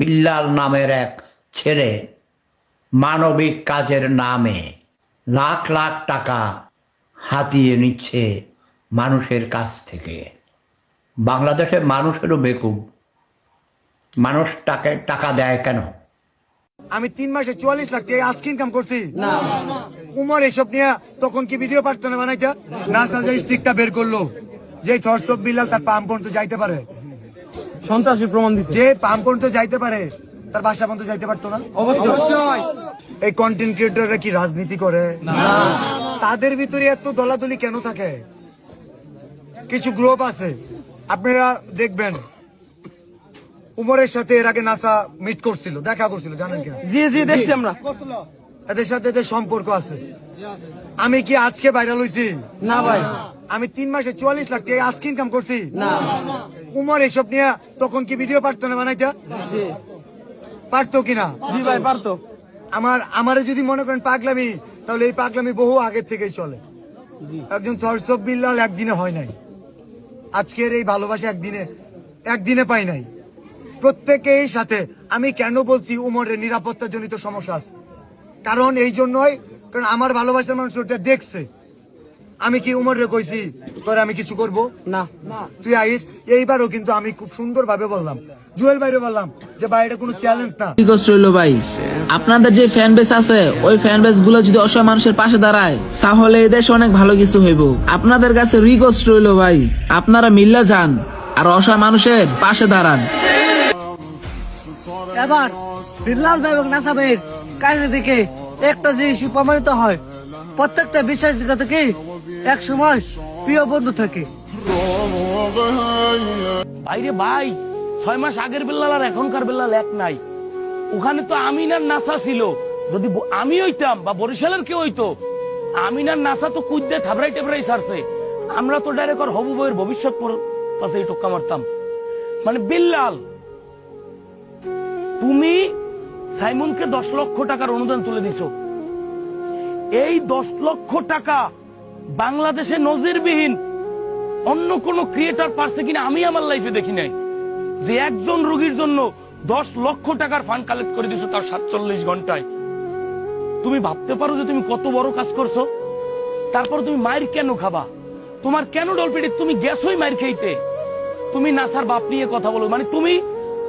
বিল্লাল নামের এক ছেলে মানবিক কাজের নামে লাখ লাখ টাকা হাতিয়ে নিচ্ছে মানুষের কাছ থেকে। বাংলাদেশের মানুষেরও বেকুব, মানুষ টাকা দেয় কেন? আমি 3 মাসে 44 লাখ টাকা আজকে ইনকাম করছি না। উমর এসব নিয়ে তখন কি ভিডিও পারতো না বানাইতে? নাসা যে স্টিকটা বের করলো, যে থটস অফ বিল্লাল তার পাম্প পর্যন্ত যাইতে পারে, সন্ত্রাসী প্রমাণ দিচ্ছে। যে পাম্প পর্যন্ত যাইতে পারে তার বাসা পর্যন্ত যাইতে পারতো না? অবশ্যই। এই কন্টেন্ট ক্রিয়েটররা কি রাজনীতি করে? না। তাদের ভিতরে এত দলাদলি কেন থাকে? কিছু গ্রুপ আছে, আপনারা দেখবেন উমরের সাথে এর আগে নাসা মিট করছিল, দেখা করছিল, জানেন কিনা? জি জি দেখছি আমরা। এদের সাথে এদের সম্পর্ক আছে। আমি কি আজকে ভাইরাল হইছি? না ভাই। আমি 3 মাসে 44 লাখ টাকা আজকে ইনকাম করছি না। উমর এসব নিয়ে তখন কি ভিডিও পারতো না বানাইতে? জি পারতো কিনা? জি ভাই পারতো। আমারে যদি মনে করেন পাগলামি, তাহলে এই পাগলামি বহু আগের থেকেই চলে। একজন থটস অফ বিল্লাল একদিনে হয় নাই, আজকের এই ভালোবাসা একদিনে পাই নাই। প্রত্যেকের সাথে আমি কেন বলছি উমরের নিরাপত্তা জনিত সমস্যা আছে, কারণ এই জন্যই, কারণ আমার ভালোবাসার মানুষ ওটা দেখছে। আমি কি উমরে কইছি তোরে আমি কিছু করব না? তুই আইস। এইবারও কিন্তু আমি খুব সুন্দর ভাবে বললাম, জুয়েল ভাইরে বললাম যে ভাই এটা কোনো চ্যালেঞ্জ না। রিকোয়েস্ট রইলো ভাই, আপনাদের যে ফ্যান বেস আছে ওই ফ্যান বেস গুলো যদি অসহায় মানুষের পাশে দাঁড়ায় তাহলে এই দেশে অনেক ভালো কিছু হইব। আপনাদের কাছে রিকোয়েস্ট রইলো ভাই, আপনারা মিল্লা যান আর অসহায় মানুষের পাশে দাঁড়ান। এবার বিল্লাল ভাই এবং নাসা ভাইয়ের কাহিনী থেকে একটা জিনিস প্রমাণিত হয়, প্রত্যেকটা বিশ্বাসযোগ্য থেকে এক সময় প্রিয় বন্ধু থাকে। ভাইরে ভাই, 6 মাস আগের বিল্লাল আর এখনকার বিল্লাল এক নাই। ওখানে তো আমিনার নাসা ছিল, যদি আমি হইতাম বা বরিশালের কেউ হইতো, আমিনার নাসা তো কুদ্দে থাবড়াই টেবড়াই ছাড়ছে। আমরা তো ডাইরেক্ট আর হবু বইয়ের ভবিষ্যৎ পাশে টোক্কা মারতাম। মানে বিল্লাল, তুমি সাইমনকে 10 লক্ষ টাকার অনুদান তুলে দিছো। এই 10 লক্ষ টাকা বাংলাদেশে নজিরবিহীন অন্য কোন ক্রিয়েটর পারছে কিনা আমি আমার লাইফে দেখি নাই, যে একজন রোগীর জন্য 10 লক্ষ টাকার ফান্ড কালেক্ট করে দিছো, তার 47 ঘন্টায়। তুমি ভাবতে পারো যে তুমি কত বড় কাজ করছো? তারপর তুমি মায়ের কেন খাবা? তোমার কেন ডলপিটি? তুমি গেছোই মায়ের খাইতে। তুমি নাসার বাপ নিয়ে কথা বলো, মানে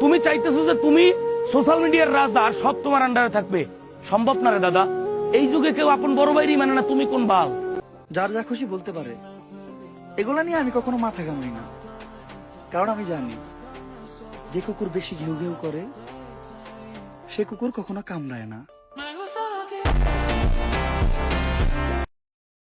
তুমি চাইতেছো যে তুমি সোশ্যাল মিডিয়ার রাজা আর সব তোমার আন্ডারে থাকবে। সম্ভব না রে দাদা, এই যুগে কেউ আপন বড় ভাইরই মানে না। তুমি কোন বাল? যার যা খুশি বলতে পারে, এগুলা নিয়ে আমি কখনো মাথা ঘামাই না, কারণ আমি জানি যে কুকুর বেশি ঘেউ ঘেউ করে সে কুকুর কখনো কামড়ায় না।